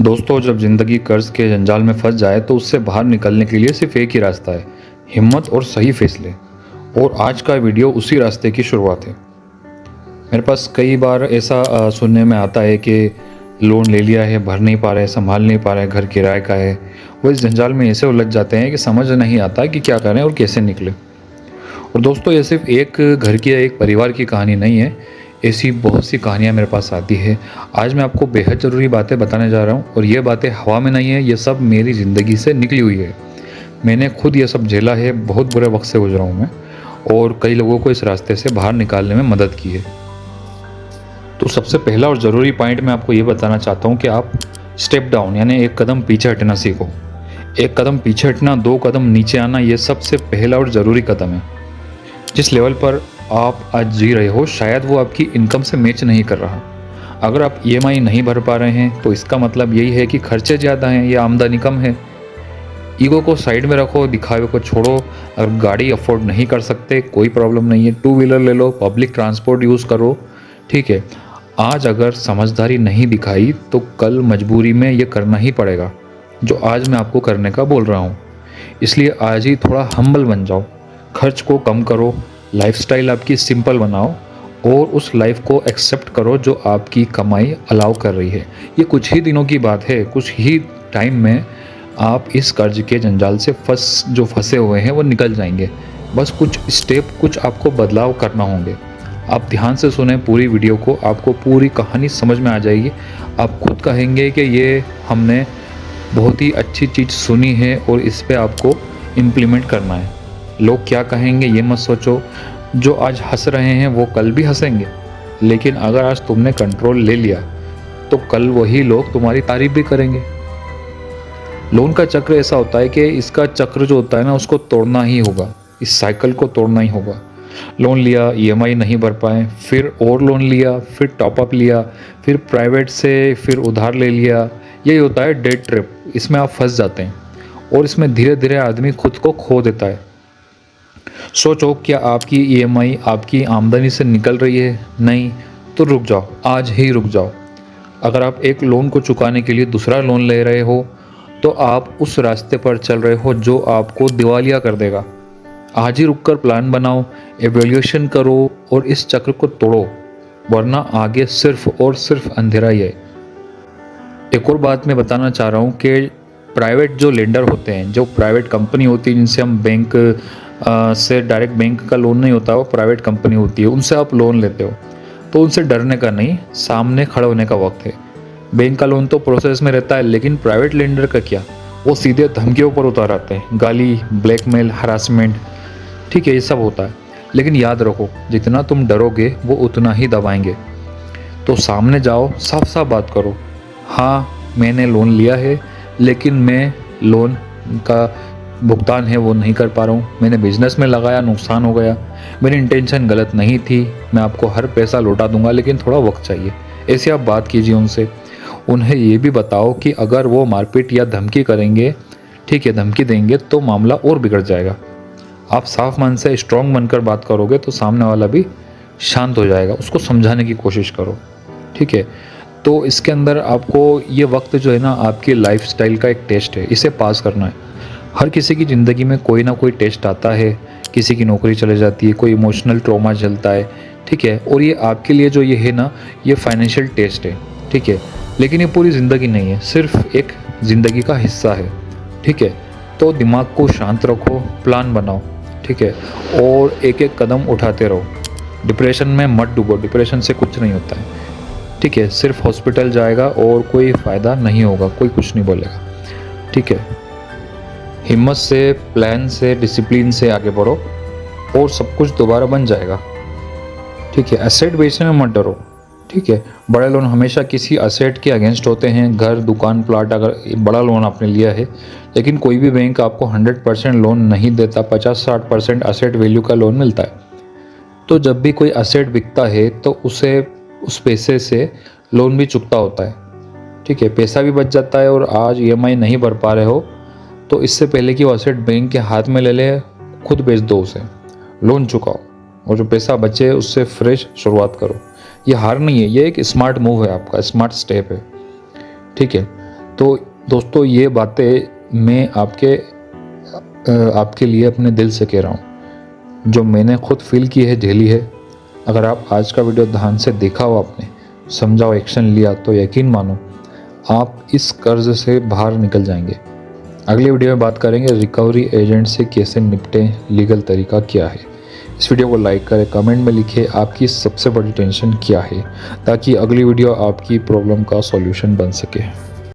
दोस्तों, जब ज़िंदगी कर्ज के जंजाल में फंस जाए तो उससे बाहर निकलने के लिए सिर्फ एक ही रास्ता है, हिम्मत और सही फैसले। और आज का वीडियो उसी रास्ते की शुरुआत है। मेरे पास कई बार ऐसा सुनने में आता है कि लोन ले लिया है, भर नहीं पा रहे, संभाल नहीं पा रहे, घर किराए का है। वो इस जंजाल में ऐसे उलझ जाते हैं कि समझ नहीं आता कि क्या करें और कैसे निकले। और दोस्तों, ये सिर्फ एक घर की या एक परिवार की कहानी नहीं है, ऐसी बहुत सी कहानियाँ मेरे पास आती है। आज मैं आपको बेहद ज़रूरी बातें बताने जा रहा हूँ और ये बातें हवा में नहीं है, ये सब मेरी ज़िंदगी से निकली हुई है। मैंने खुद ये सब झेला है, बहुत बुरे वक्त से गुजरा हूँ मैं, और कई लोगों को इस रास्ते से बाहर निकालने में मदद की है। तो सबसे पहला और ज़रूरी पॉइंट मैं आपको ये बताना चाहता हूँ कि आप स्टेप डाउन यानी एक कदम पीछे हटना सीखो। एक कदम पीछे हटना, 2 कदम नीचे आना, ये सबसे पहला और ज़रूरी कदम है। जिस लेवल पर आप आज जी रहे हो शायद वो आपकी इनकम से मैच नहीं कर रहा। अगर आप ईएमआई नहीं भर पा रहे हैं तो इसका मतलब यही है कि खर्चे ज़्यादा हैं या आमदनी कम है। ईगो को साइड में रखो, दिखावे को छोड़ो। अगर गाड़ी अफोर्ड नहीं कर सकते कोई प्रॉब्लम नहीं है, 2 व्हीलर ले लो, पब्लिक ट्रांसपोर्ट यूज़ करो, ठीक है। आज अगर समझदारी नहीं दिखाई तो कल मजबूरी में ये करना ही पड़ेगा जो आज मैं आपको करने का बोल रहा हूँ। इसलिए आज ही थोड़ा हम्बल बन जाओ, खर्च को कम करो, लाइफस्टाइल आपकी सिंपल बनाओ और उस लाइफ को एक्सेप्ट करो जो आपकी कमाई अलाउ कर रही है। ये कुछ ही दिनों की बात है, कुछ ही टाइम में आप इस कर्ज के जंजाल से फंसे हुए हैं वो निकल जाएंगे। बस कुछ स्टेप, कुछ आपको बदलाव करना होंगे। आप ध्यान से सुने पूरी वीडियो को, आपको पूरी कहानी समझ में आ जाएगी। आप खुद कहेंगे कि ये हमने बहुत ही अच्छी चीज़ सुनी है और इस पे आपको इम्प्लीमेंट करना है। लोग क्या कहेंगे ये मत सोचो। जो आज हंस रहे हैं वो कल भी हंसेंगे, लेकिन अगर आज तुमने कंट्रोल ले लिया तो कल वही लोग तुम्हारी तारीफ भी करेंगे। लोन का चक्र ऐसा होता है कि इसका चक्र जो होता है ना, उसको तोड़ना ही होगा, इस साइकिल को तोड़ना ही होगा। लोन लिया, ईएमआई नहीं भर पाए, फिर और लोन लिया, फिर टॉपअप लिया, फिर प्राइवेट से फिर उधार ले लिया। यही होता है डेट ट्रिप। इसमें आप फंस जाते हैं और इसमें धीरे धीरे आदमी खुद को खो देता है। सोचो, क्या आपकी ईएमआई आपकी आमदनी से निकल रही है? नहीं तो रुक जाओ, आज ही रुक जाओ। अगर आप एक लोन को चुकाने के लिए दूसरा लोन ले रहे हो तो आप उस रास्ते पर चल रहे हो जो आपको दिवालिया कर देगा। आज ही रुककर प्लान बनाओ, एवैल्यूएशन करो और इस चक्र को तोड़ो, वरना आगे सिर्फ और सिर्फ अंधेरा ही है। एक और बात मैं बताना चाह रहा हूँ कि प्राइवेट जो लेंडर होते हैं, जो प्राइवेट कंपनी होती है जिनसे हम बैंक से डायरेक्ट बैंक का लोन नहीं होता, वो प्राइवेट कंपनी होती है, उनसे आप लोन लेते हो तो उनसे डरने का नहीं, सामने खड़े होने का वक्त है। बैंक का लोन तो प्रोसेस में रहता है, लेकिन प्राइवेट लेंडर का क्या, वो सीधे धमकियों पर उतार आते हैं, गाली, ब्लैकमेल, हरासमेंट, ठीक है, ये सब होता है। लेकिन याद रखो, जितना तुम डरोगे वो उतना ही दबाएंगे। तो सामने जाओ, साफ साफ बात करो। हाँ, मैंने लोन लिया है, लेकिन मैं लोन का भुगतान है वो नहीं कर पा रहा हूँ। मैंने बिजनेस में लगाया, नुकसान हो गया, मेरी इंटेंशन गलत नहीं थी, मैं आपको हर पैसा लौटा दूंगा, लेकिन थोड़ा वक्त चाहिए। ऐसे आप बात कीजिए उनसे। उन्हें ये भी बताओ कि अगर वो मारपीट या धमकी करेंगे, ठीक है, धमकी देंगे तो मामला और बिगड़ जाएगा। आप साफ मन से स्ट्रॉन्ग बनकर बात करोगे तो सामने वाला भी शांत हो जाएगा। उसको समझाने की कोशिश करो, ठीक है। तो इसके अंदर आपको ये वक्त जो है ना, आपकी लाइफस्टाइल का एक टेस्ट है, इसे पास करना है। हर किसी की ज़िंदगी में कोई ना कोई टेस्ट आता है, किसी की नौकरी चले जाती है, कोई इमोशनल ट्रॉमा चलता है, ठीक है। और ये आपके लिए जो ये है ना, ये फाइनेंशियल टेस्ट है, ठीक है। लेकिन ये पूरी ज़िंदगी नहीं है, सिर्फ एक ज़िंदगी का हिस्सा है, ठीक है। तो दिमाग को शांत रखो, प्लान बनाओ, ठीक है, और एक एक कदम उठाते रहो। डिप्रेशन में मत डूबो, डिप्रेशन से कुछ नहीं होता है, ठीक है। सिर्फ हॉस्पिटल जाएगा और कोई फ़ायदा नहीं होगा, कोई कुछ नहीं बोलेगा, ठीक है। हिम्मत से, प्लान से, डिसिप्लिन से आगे बढ़ो और सब कुछ दोबारा बन जाएगा, ठीक है। एसेट बेचने में मत डरो, ठीक है। बड़े लोन हमेशा किसी एसेट के अगेंस्ट होते हैं, घर, दुकान, प्लाट। अगर बड़ा लोन आपने लिया है, लेकिन कोई भी बैंक आपको 100% लोन नहीं देता, 50-60% एसेट वैल्यू का लोन मिलता है। तो जब भी कोई एसेट बिकता है तो उसे उस पैसे से लोन भी चुकता होता है, ठीक है, पैसा भी बच जाता है। और आज ईएमआई नहीं भर पा रहे हो तो इससे पहले कि वो एसेट बैंक के हाथ में ले ले, खुद बेच दो उसे, लोन चुकाओ और जो पैसा बचे उससे फ्रेश शुरुआत करो। ये हार नहीं है, ये एक स्मार्ट मूव है, आपका स्मार्ट स्टेप है, ठीक है। तो दोस्तों ये बातें मैं आपके लिए अपने दिल से कह रहा हूँ, जो मैंने खुद फील की है, झेली है। अगर आप आज का वीडियो ध्यान से देखा हो, आपने समझा हो, एक्शन लिया, तो यकीन मानो आप इस कर्ज से बाहर निकल जाएंगे। अगले वीडियो में बात करेंगे रिकवरी एजेंट से कैसे निपटें, लीगल तरीका क्या है। इस वीडियो को लाइक करें, कमेंट में लिखें आपकी सबसे बड़ी टेंशन क्या है, ताकि अगली वीडियो आपकी प्रॉब्लम का सॉल्यूशन बन सके।